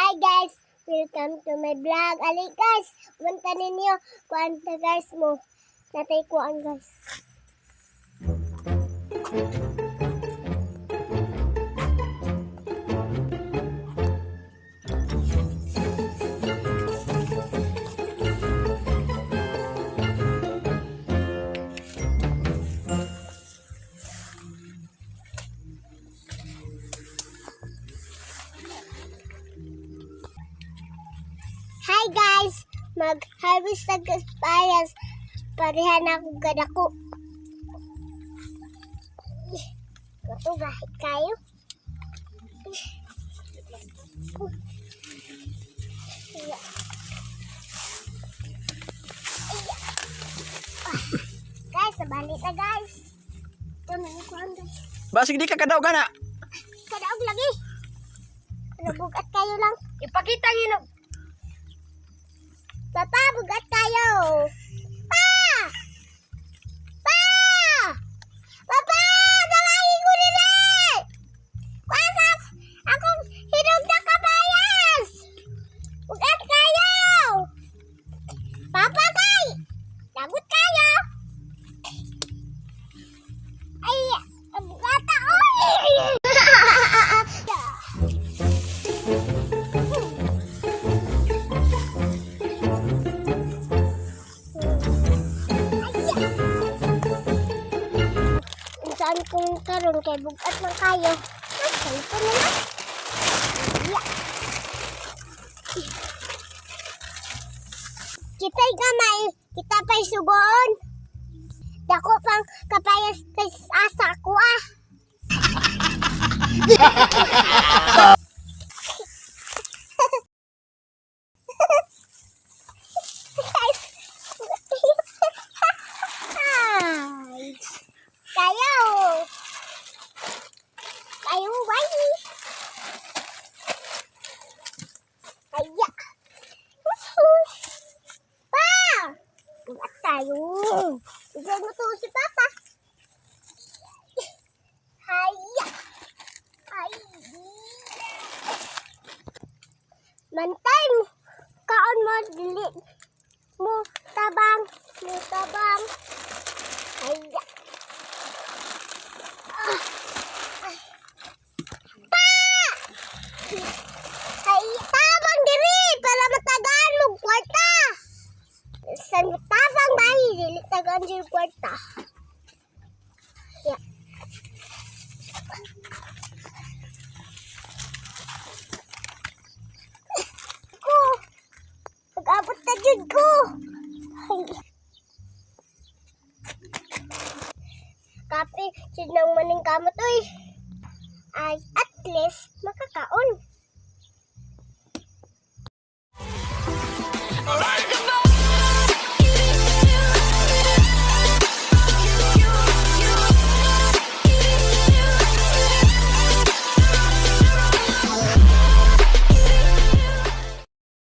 Hi guys! Welcome to my vlog. Ali guys, punta ninyo. Kuanta guys mo. Natay kuan guys. Hi guys! Mag-harvest ng kaspayas. Parehan ako gadako. Ito gahit kayo. Guys, nabalik na guys. Ito na yung kuhan guys. Basig di ka kadaog na. Kadaog lagi. Nabugat kayo lang. Ipakita nyo. Papa, bugat tayo. Pa! Pa! Papa, dalahin ko nila. Pasas, akong hinog na kabayas. Bugat kayo. Papa, kay. Lagot kayo. Ay, bugat ako. Saan kung karon kay bugat man kayo. Saan ko na lang. Yeah. Kita'y gamay. Kita pa'y sugon. Dako pang kapayas kay asa ko ah. Kayo! Kayo, bye! Kaya! Pa! Buat tayo! Bigyan mo to si Papa! Kaya! Ay! Mantay mo! Kaon mo, dili mo, tabang! Mo tabang! Kaya! Ay, tabang diri para matagaan mo kwarta. San tabang bahi dili tagaan diri kwarta. Ya. Ko. Pag-abot na jud ko. Ay. Kape, jud nang maning kamot oy. Ay, at least makakaon.